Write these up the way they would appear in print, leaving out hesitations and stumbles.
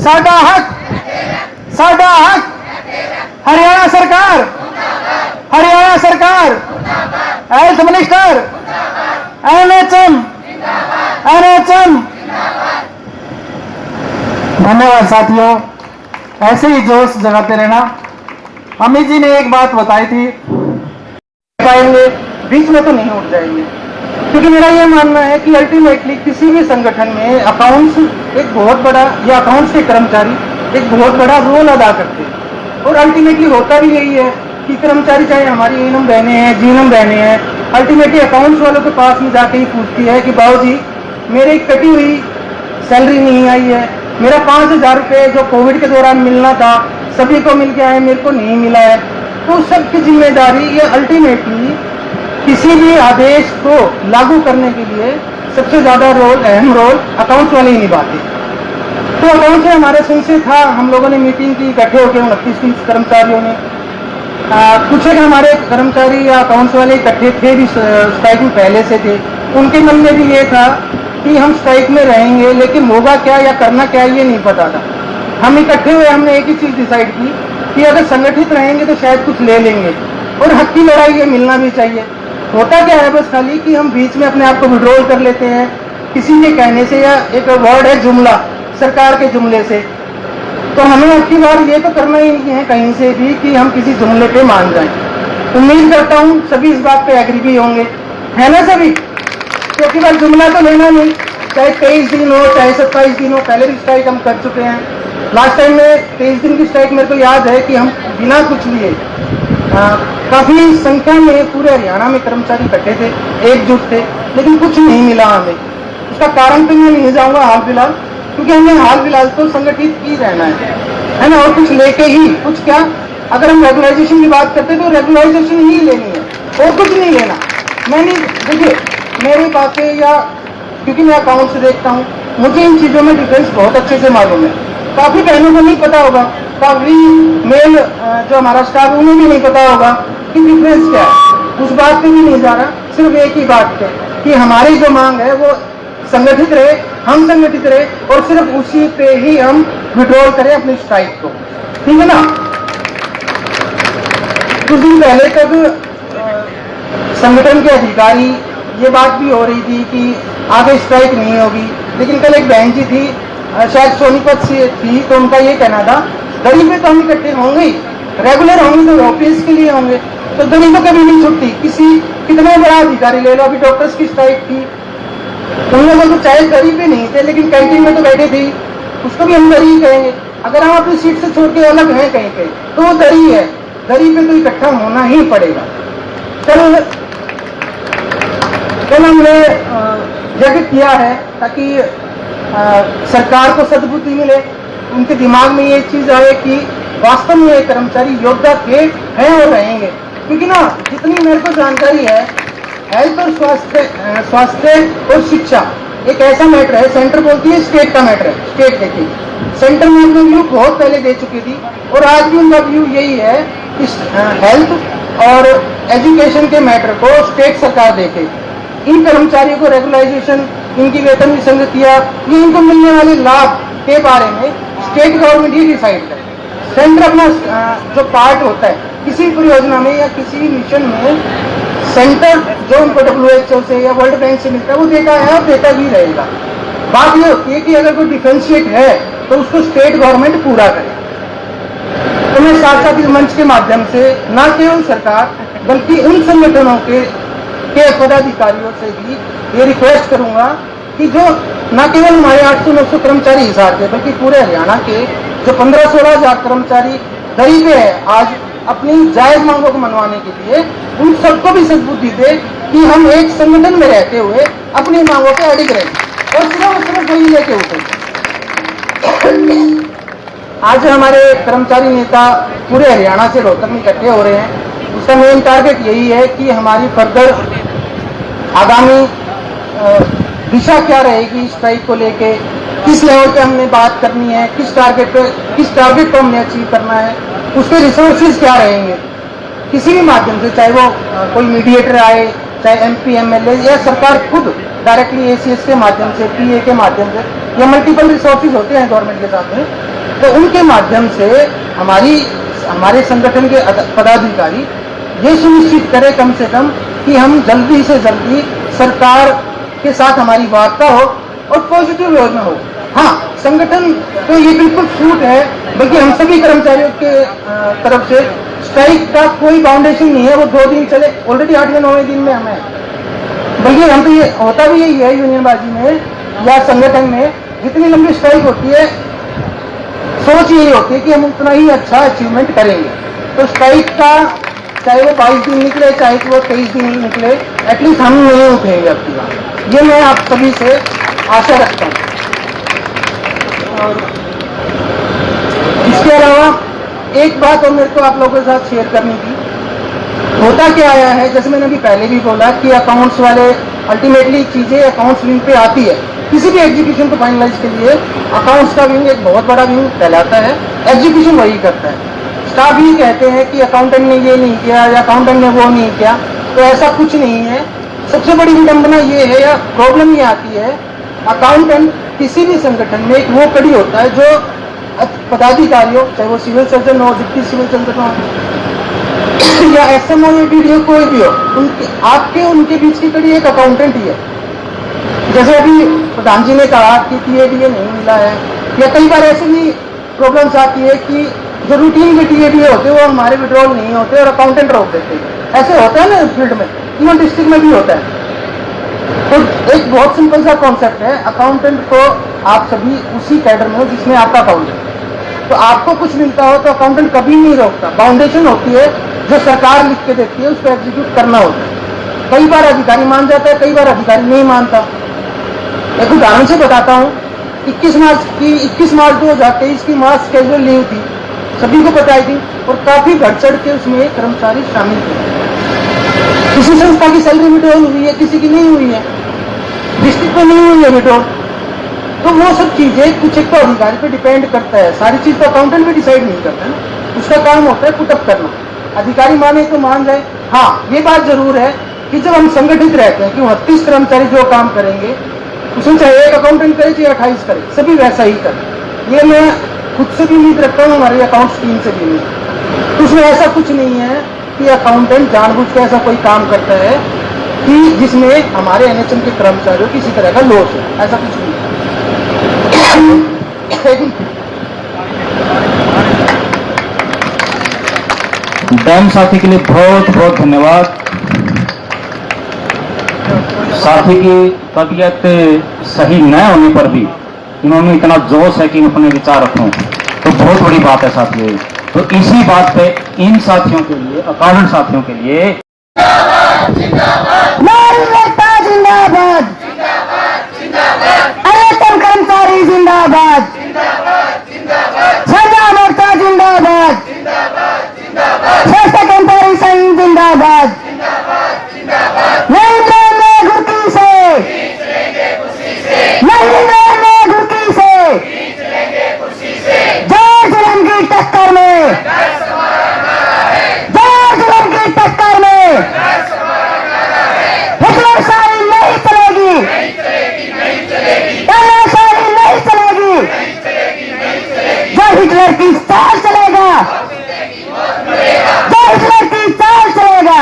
साडा हक, साडा हक। हरियाणा सरकार, हरियाणा सरकार, हेल्थ मिनिस्टर, NHM, NHM। धन्यवाद साथियों, ऐसे ही जोश जगाते रहना। अमित जी ने एक बात बताई थी, पाएंगे बीच में तो नहीं उठ जाएंगे, क्योंकि मेरा यह मानना है कि अल्टीमेटली किसी भी संगठन में अकाउंट्स एक बहुत बड़ा, या अकाउंट्स के कर्मचारी एक बहुत बड़ा रोल अदा करते हैं। और अल्टीमेटली होता भी यही है कि कर्मचारी चाहे हमारी एनम बहने हैं, जीएनएम बहने हैं, अल्टीमेटली अकाउंट्स वालों के पास में जाके ही पूछती है कि बाबू जी मेरी कटी हुई सैलरी नहीं आई है, मेरा 5,000 रुपये जो कोविड के दौरान मिलना था सभी को मिल गया है, मेरे को नहीं मिला है। तो सबकी जिम्मेदारी ये अल्टीमेटली किसी भी आदेश को लागू करने के लिए सबसे ज्यादा रोल, अहम रोल अकाउंट्स वाले ही निभाते। तो अकाउंट्स में हमारे संशय था, हम लोगों ने मीटिंग की, इकट्ठे होकर 29 कर्मचारियों ने कुछ एक हमारे कर्मचारी या अकाउंट्स वाले इकट्ठे थे भी, स्ट्राइक में पहले से थे। उनके मन में भी ये था कि हम स्ट्राइक में रहेंगे, लेकिन होगा क्या या करना क्या ये नहीं पता था। हम इकट्ठे हुए, हमने एक ही चीज डिसाइड की कि अगर संगठित रहेंगे तो शायद कुछ ले लेंगे, और हक की लड़ाई ये मिलना भी चाहिए। होता क्या है बस खाली कि हम बीच में अपने आप को विड्रॉल कर लेते हैं किसी के कहने से, या एक वर्ड है जुमला, सरकार के जुमले से। तो हमें अब की बार ये तो करना ही नहीं है कहीं से भी कि हम किसी जुमले पे मान जाएं। उम्मीद करता हूँ सभी इस बात पे एग्री भी होंगे, है ना सभी? क्योंकि बार जुमला तो लेना नहीं, चाहे 23 दिन हो चाहे 27 दिन हो। पहले भी स्ट्राइक हम कर चुके हैं। लास्ट टाइम में 23 दिन की स्ट्राइक मेरे को याद है कि हम बिना कुछ लिए काफी संख्या में पूरे हरियाणा में कर्मचारी इकट्ठे थे, एकजुट थे, लेकिन कुछ नहीं मिला हमें। उसका कारण तो मैं नहीं जाऊंगा हाल फिलहाल, क्योंकि हमें हाल फिलहाल तो संगठित ही रहना है ना, और कुछ लेके ही, कुछ क्या, अगर हम रेगुलाइजेशन की बात करते तो रेगुलाइजेशन ही लेनी है और कुछ नहीं लेना। मैं नहीं, देखिए मेरी बातें, या क्योंकि मैं अकाउंट से देखता हूँ, मुझे इन चीजों में डिफरेंस बहुत अच्छे से मालूम है। काफी बहनों को नहीं पता होगा, काफी मेल जो हमारा स्टाफ उन्हें भी नहीं पता होगा कि डिफरेंस क्या है। उस बात पे भी नहीं जा रहा, सिर्फ एक ही बात पे कि हमारी जो मांग है वो संगठित रहे, हम संगठित रहे, और सिर्फ उसी पे ही हम विड्रॉल करें अपनी स्ट्राइक को, ठीक है ना? कुछ दिन पहले तक संगठन के अधिकारी, ये बात भी हो रही थी कि आगे स्ट्राइक नहीं होगी, लेकिन कल एक बहन जी थी, शायद सोनीपत से थी, तो उनका ये कहना था गरीब में तो हम इकट्ठे होंगे ही, रेगुलर होंगे तो ऑफिस के लिए होंगे, तो गरीबों कभी नहीं छुट्टी। किसी कितना बड़ा अधिकारी ले लो, अभी डॉक्टर्स की स्ट्राइक थी, उन लोगों को चाहे गरीब भी नहीं थे लेकिन कैंटीन में तो बैठे थे, उसको भी हम गरीब कहेंगे। अगर हम अपनी सीट से छोड़ के अलग हैं कहीं पे तो वो गरीब है, गरीब में तो इकट्ठा होना ही पड़ेगा। कल हमने यज्ञ किया है ताकि सरकार को सद्बुद्धि मिले, उनके दिमाग में ये चीज आए कि वास्तव में ये कर्मचारी योद्धा थे, हैं और रहेंगे। क्योंकि ना जितनी मेरे को जानकारी है, हेल्थ और स्वास्थ्य और शिक्षा एक ऐसा मैटर है, सेंटर बोलती है स्टेट का मैटर है, स्टेट देखिए सेंटर में अपना व्यू बहुत पहले दे चुकी थी, और आज भी उनका व्यू यही है कि हेल्थ और एजुकेशन के मैटर को स्टेट सरकार देखे। इन कर्मचारियों को रेगुलाइजेशन, इनकी वेतन विसंगतियां, ये इनको मिलने वाले लाभ के बारे में स्टेट गवर्नमेंट ही डिसाइड करे। सेंटर अपना जो पार्ट होता है किसी परियोजना में या किसी मिशन में, सेंटर जो उनको WHO से या वर्ल्ड बैंक से मिलता है वो देता है और देता भी रहेगा। बात ये होती है कि अगर कोई डिफरेंशिएट है तो उसको स्टेट गवर्नमेंट पूरा करे। तो मैं साथ साथ इस मंच के माध्यम से न केवल सरकार बल्कि उन संगठनों के पदाधिकारियों से भी ये रिक्वेस्ट करूंगा कि जो न केवल हमारे 800-900 कर्मचारी हिसार के, बल्कि पूरे हरियाणा के जो 15-16 हजार कर्मचारी गरीब है आज, अपनी जायज मांगों को मनवाने के लिए उन सबको भी सद्बुद्धि दे कि हम एक संगठन में रहते हुए अपनी मांगों पे अडिग रहें और सिर्फ वही लेके उठे। आज हमारे कर्मचारी नेता पूरे हरियाणा से रोहतक में इकट्ठे हो रहे हैं। उसका मेन टारगेट यही है कि हमारी फर्दर आगामी दिशा क्या रहेगी, स्ट्राइक को लेके किस लेवल पे हमने बात करनी है, किस टारगेट को हमने अचीव करना है, उसके रिसोर्सेज क्या रहेंगे। किसी भी माध्यम से, चाहे वो कोई मीडिएटर आए, चाहे MP MLA या सरकार खुद डायरेक्टली ACS के माध्यम से, PA के माध्यम से, या मल्टीपल रिसोर्सेज होते हैं गवर्नमेंट के साथ में, तो उनके माध्यम से हमारे संगठन के पदाधिकारी ये सुनिश्चित करें कम से कम कि हम जल्दी से जल्दी सरकार के साथ हमारी वार्ता हो और पॉजिटिव योजना हो। हाँ, संगठन तो ये बिल्कुल छूट है, बल्कि हम सभी कर्मचारियों के तरफ से स्ट्राइक का कोई बाउंडेशन नहीं है। वो 2 दिन चले, ऑलरेडी 8 या 9वें दिन में हमें, बल्कि हम तो ये होता भी यही है यूनियनबाजी में या संगठन में, जितनी लंबी स्ट्राइक होती है सोच यही होती है कि हम उतना ही अच्छा अचीवमेंट करेंगे। तो स्ट्राइक का चाहे वो 22 दिन निकले, चाहे वो 23 दिन निकले, एटलीस्ट हम नहीं उठेंगे आपकी बात। ये मैं आप सभी से आशा रखता हूँ। और इसके अलावा एक बात और मेरे को आप लोगों के साथ शेयर करनी थी। होता क्या आया है, जैसे मैंने अभी पहले भी बोला कि अकाउंट्स वाले अल्टीमेटली चीजें अकाउंट्स विंग पे आती है। किसी भी एग्जीक्यूशन को फाइनलाइज के लिए अकाउंट्स का विंग एक बहुत बड़ा विंग कहलाता है, एग्जीक्यूशन वही करता है। स्टाफ ही कहते हैं कि अकाउंटेंट ने ये नहीं किया या अकाउंटेंट ने वो नहीं किया, तो ऐसा कुछ नहीं है। सबसे बड़ी विडंबना ये है या प्रॉब्लम ये आती है, अकाउंटेंट किसी भी संगठन में एक वो कड़ी होता है जो पदाधिकारियों, चाहे वो सिविल सर्जन हो, डिप्टी सिविल सर्जन हो या एसएमओ या डीडीओ कोई भी हो, उनके बीच की कड़ी एक अकाउंटेंट ही है। जैसे अभी प्रधान जी ने कहा कि टीएडीए नहीं मिला है, या कई बार ऐसी भी प्रॉब्लम्स आती है कि जो रूटीन के टीएडीए होते हैं वो हमारे विड्रॉल नहीं होते और अकाउंटेंट रोक देते हैं। ऐसे होता है ना फील्ड में, इवन डिस्ट्रिक्ट में भी होता है। तो एक बहुत सिंपल सा कॉन्सेप्ट है, अकाउंटेंट को आप सभी उसी कैडर में हो जिसमें आपका अकाउंट है। तो आपको कुछ मिलता हो तो अकाउंटेंट कभी नहीं रोकता। बाउंडेशन होती है जो सरकार लिख के देती है, उसको एग्जीक्यूट करना होता है। कई बार अधिकारी मान जाता है, कई बार अधिकारी नहीं मानता। एक उदाहरण से बताता हूँ, 21 मार्च 2023 की मास कैजुअल लीव थी, सभी को बताई थी, और काफी बढ़ चढ़ के उसमें कर्मचारी शामिल थे। किसी संस्था की सैलरी विड्रॉल हुई है, किसी की नहीं हुई है, डिस्ट्रिक्ट में नहीं हुई है विड्रॉल। तो वो सब चीजें कुछ एक तो अधिकारी पे डिपेंड करता है, सारी चीज तो अकाउंटेंट भी डिसाइड नहीं करता ना। उसका काम होता है पुटअप करना, अधिकारी माने तो मान जाए। हाँ, ये बात जरूर है कि जब हम संगठित रहते हैं कि 29 कर्मचारी जो काम करेंगे उसमें चाहे एक अकाउंटेंट करे चाहे 28 करे, सभी वैसा ही करे। ये मैं खुद से भी उम्मीद रखता हूँ, हमारी अकाउंट्स टीम से भी उम्मीद। तो उसमें ऐसा कुछ नहीं है कि अकाउंटेंट जानबूझ के ऐसा कोई काम करता है कि जिसमें हमारे एनएचएम के कर्मचारियों किसी तरह का लॉस है, ऐसा कुछ नहीं है। डैम साथी के लिए बहुत बहुत धन्यवाद। साथी की तबीयत सही न होने पर भी इन्होंने इतना जोश है कि अपने विचार रखूं, तो बहुत बड़ी बात है साथियों। तो इसी बात पे इन साथियों के लिए, अकाउंटेंट साथियों के लिए कर्मचारी जिंदाबाद, सजा मोर्चा जिंदाबाद, श्रेष्ठ कर्मचारी संघ जिंदाबाद। नहीं लेंगे घुर्की से, नहीं लेंगे घुर्की से, जय जुल्म की टक्कर में, जय जुल्म की टक्कर में हिटलरशाही नहीं चलेगी, तानाशाही नहीं चलेगी। जो हिटलर की चाल चलेगा, जो हिटलर की चाल चलेगा।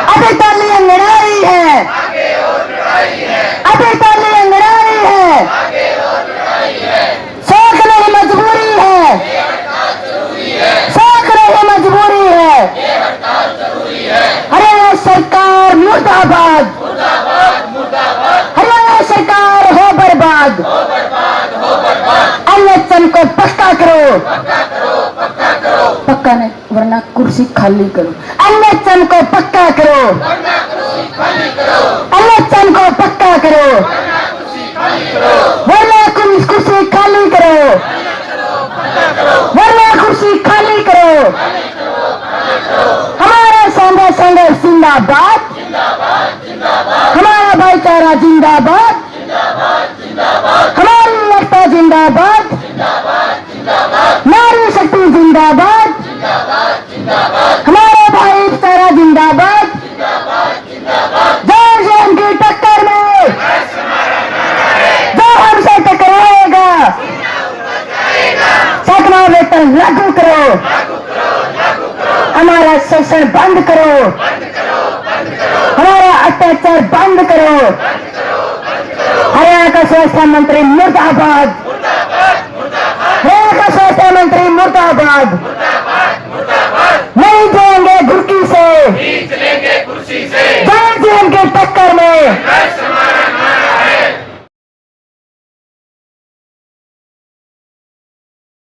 अभी ताली अंगड़ाई है, अभी ताली अंगड़ाई है, शौक नहीं मजबूरी है, शौक नहीं मजबूरी है। हरियाणा सरकार मुर्दाबाद, हरियाणा सरकार हो बर्बाद। एनएचएम को पक्का करो, पक्का नहीं वरना कुर्सी खाली करो। एनएचएम को पक्का करो, एनएचएम को पक्का करो, वरना कुर्सी खाली करो, वरना कुर्सी खाली करो। हमारा संघर्ष जिंदाबाद, हमारा भाईचारा जिंदाबाद, हमारी एकता जिंदाबाद, नारी शक्ति जिंदाबाद, हमारा भाईचारा जिंदाबाद। जय जैन की टक्कर में जो हमसे टकराएगा, बेगमा वेतन लागू करो, हमारा शोषण बंद करो, हमारा अत्याचार बंद करो। हरियाणा का स्वास्थ्य मंत्री मुर्दाबाद, हरियाणा का स्वास्थ्य मंत्री मुर्दाबाद। नहीं जाएंगे घुर्की से, जय के टक्कर में